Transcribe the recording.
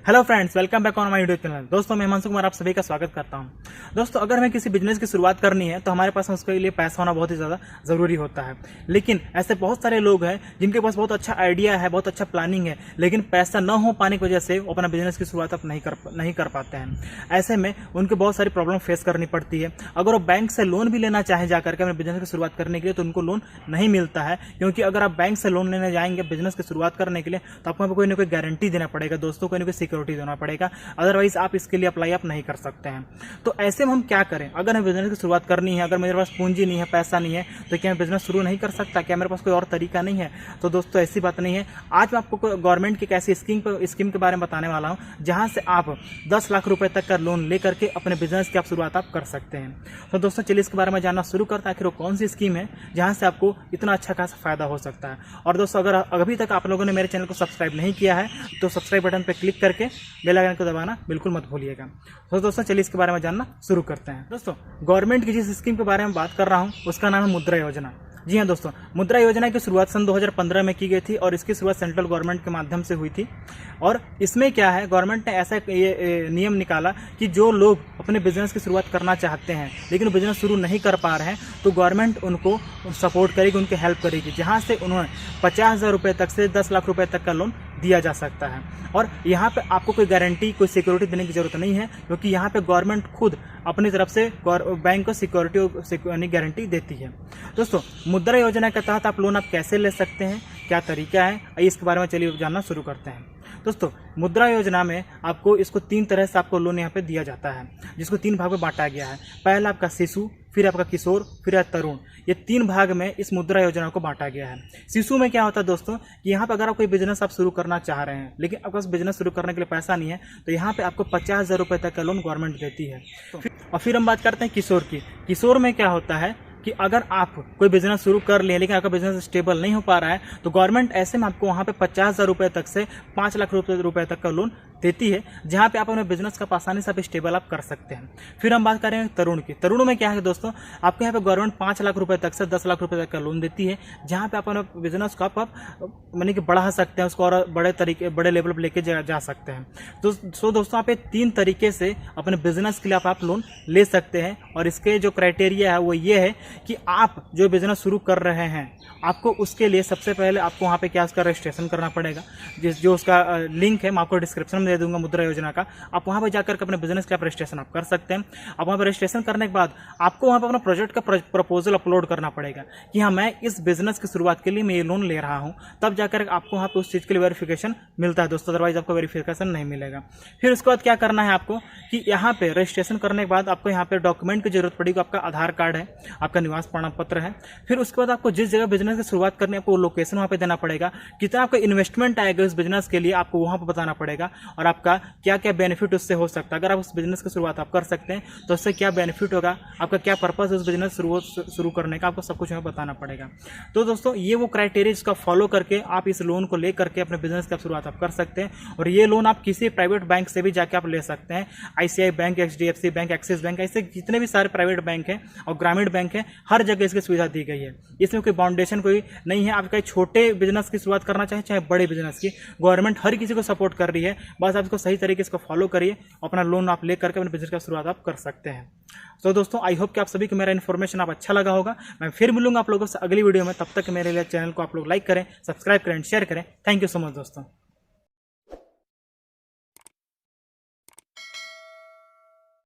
Hello friends, welcome back on my YouTube channel. दोस्तों, मैं हिमांशु कुमार आप सभी का स्वागत करता हूं। दोस्तों, अगर हमें किसी बिजनेस की शुरुआत करनी है तो हमारे पास उसके लिए पैसा होना बहुत ही ज़्यादा ज़रूरी होता है। लेकिन ऐसे बहुत सारे लोग हैं जिनके पास बहुत अच्छा आइडिया है, बहुत अच्छा प्लानिंग है, लेकिन पैसा न हो पाने की वजह से वो अपना बिजनेस की शुरुआत अब नहीं कर पाते हैं। ऐसे में उनको बहुत सारी प्रॉब्लम फेस करनी पड़ती है। अगर वो बैंक से लोन भी लेना चाहें जाकर के अपने बिजनेस की शुरुआत करने के लिए तो उनको लोन नहीं मिलता है, क्योंकि अगर आप बैंक से लोन लेने जाएंगे बिजनेस की शुरुआत करने के लिए तो आपको कोई ना कोई गारंटी देना पड़ेगा। दोस्तों, कोई ना कोई सिक्योरिटी देना पड़ेगा, अदरवाइज आप इसके लिए अप्लाई आप नहीं कर सकते हैं। तो ऐसे में हम क्या करें? अगर हमें बिजनेस की शुरुआत करनी है, अगर मेरे पास पूंजी नहीं है, पैसा नहीं है, तो क्या मैं बिजनेस शुरू नहीं कर सकता? क्या मेरे पास कोई और तरीका नहीं है? तो दोस्तों, ऐसी बात नहीं है। आज मैं आपको गवर्नमेंट की एक ऐसी स्कीम के बारे में बताने वाला हूं जहां से आप 10 लाख रुपए तक का लोन लेकर के अपने बिजनेस की आप शुरुआत आप कर सकते हैं। तो दोस्तों, चलिए इसके बारे में जानना शुरू करते हैं। आखिर वो कौन सी स्कीम है जहां से आपको इतना अच्छा खासा फायदा हो सकता है। और दोस्तों, अगर अभी तक आप लोगों ने मेरे चैनल को सब्सक्राइब नहीं किया है तो सब्सक्राइब बटन पर क्लिक करके बेल आइकन को दबाना बिल्कुल मत भूलिएगा। तो दोस्तों, चलिए इसके बारे में जानना शुरू करते हैं। दोस्तों, गवर्नमेंट की जिस स्कीम के बारे में बात कर रहा हूं उसका नाम है मुद्रा योजना। जी हाँ दोस्तों, मुद्रा योजना की शुरुआत सन 2015 में की गई थी और इसकी शुरुआत सेंट्रल गवर्नमेंट के माध्यम से हुई थी। और इसमें क्या है, गवर्नमेंट ने ऐसा नियम निकाला कि जो लोग अपने बिजनेस की शुरुआत करना चाहते हैं लेकिन बिजनेस शुरू नहीं कर पा रहे हैं तो गवर्नमेंट उनको सपोर्ट करेगी, उनकी हेल्प करेगी, जहां से उन्हें 50,000 रुपये तक से 10 लाख रुपए तक का लोन दिया जा सकता है। और यहाँ पे आपको कोई गारंटी, कोई सिक्योरिटी देने की जरूरत नहीं है, क्योंकि यहाँ पे गवर्नमेंट खुद अपनी तरफ से बैंक को सिक्योरिटी गारंटी देती है। दोस्तों, मुद्रा योजना के तहत आप लोन आप कैसे ले सकते हैं, क्या तरीका है, इसके बारे में चलिए जानना शुरू करते हैं। दोस्तों, मुद्रा योजना में आपको इसको 3 तरह से आपको लोन यहाँ पे दिया जाता है, जिसको 3 भाग में बांटा गया है। पहला आपका शिशु, फिर आपका किशोर, फिर तरुण। ये 3 भाग में इस मुद्रा योजना को बांटा गया है। शिशु में क्या होता है दोस्तों कि यहाँ पे अगर आप कोई बिजनेस आप शुरू करना चाह रहे हैं लेकिन आपके पास बिजनेस शुरू करने के लिए पैसा नहीं है तो यहाँ पे आपको 50,000 रुपये तक का लोन गवर्नमेंट देती है। और फिर हम बात करते हैं किशोर की। किशोर में क्या होता है कि अगर आप कोई बिजनेस शुरू कर लिए लेकिन आपका बिजनेस स्टेबल नहीं हो पा रहा है तो गवर्नमेंट ऐसे में आपको वहाँ पे 50,000 रुपये तक से 5 लाख रुपए तक का लोन देती है, जहाँ पे आप अपने बिजनेस का आसानी से आप स्टेबल आप कर सकते हैं। फिर हम बात करेंगे तरुण की। तरुण में क्या है दोस्तों, आपके यहाँ पे गवर्नमेंट 5 लाख रुपए तक से 10 लाख रुपए तक का लोन देती है, जहाँ पे आप अपने बिजनेस को आप मानी कि बढ़ा सकते हैं, उसको और बड़े लेवल पर लेके जा सकते हैं। तो दोस्तों, आप 3 तरीके से अपने बिजनेस के लिए आप लोन ले सकते हैं। और इसके जो क्राइटेरिया है वो ये है कि आप जो बिजनेस शुरू कर रहे हैं आपको उसके लिए सबसे पहले आपको वहाँ पे क्या उसका रजिस्ट्रेशन करना पड़ेगा, जो उसका लिंक है मैं आपको डिस्क्रिप्शन में दे दूंगा मुद्रा योजना का। आप वहाँ पे जाकर के अपने बिजनेस का रजिस्ट्रेशन आप कर सकते हैं। अब वहाँ पर रजिस्ट्रेशन करने के बाद आपको वहाँ पर अपना प्रोजेक्ट का प्रपोजल अपलोड करना पड़ेगा कि हाँ, मैं इस बिजनेस की शुरुआत के लिए मैं ये लोन ले रहा हूँ, तब जाकर आपको वहाँ पे उस चीज़ के लिए वेरिफिकेशन मिलता है दोस्तों, अदरवाइज आपको वेरिफिकेशन नहीं मिलेगा। फिर उसके बाद क्या करना है आपको कि यहाँ पे रजिस्ट्रेशन करने के बाद आपको यहाँ पे डॉक्यूमेंट की जरूरत पड़ेगी। आपका आधार कार्ड है, आपका निवास प्रमाण पत्र है। फिर उसके बाद आपको जिस जगह बिजनेस की शुरुआत करनी है आपको लोकेशन वहाँ पे देना पड़ेगा, कितना आपका इन्वेस्टमेंट आएगा इस बिजनेस के लिए आपको वहाँ पे बताना पड़ेगा, और आपका क्या क्या बेनिफिट उससे हो सकता है। अगर आप उस बिजनेस की शुरुआत आप कर सकते हैं तो उससे क्या बेनिफिट होगा, आपका क्या पर्पस है उस बिजनेस शुरू करने का, आपको सब कुछ हमें बताना पड़ेगा। तो दोस्तों, ये वो क्राइटेरिया इसका फॉलो करके आप इस लोन को लेकर के अपने बिजनेस की शुरुआत आप कर सकते हैं। और ये लोन आप किसी प्राइवेट बैंक से भी जाके आप ले सकते हैं। ICICI bank, HDFC bank, axis bank, ऐसे जितने भी सारे प्राइवेट बैंक हैं और ग्रामीण बैंक है, हर जगह इसकी सुविधा दी गई है। इसमें कोई बाउंडेशन कोई नहीं है। आपका छोटे बिजनेस की शुरुआत करना चाहे बड़े बिजनेस की, गवर्नमेंट हर किसी को सपोर्ट कर रही है। बस आप इसको सही तरीके से फॉलो करिए, अपना लोन आप ले करके अपने बिजनेस का शुरुआत आप कर सकते हैं। तो दोस्तों, आई होप कि आप सभी को मेरा इन्फॉर्मेशन आप अच्छा लगा होगा। मैं फिर मिलूंगा आप लोगों से अगली वीडियो में। तब तक मेरे लिए चैनल को आप लोग लाइक करें, सब्सक्राइब करें, शेयर करें। थैंक यू सो मच दोस्तों।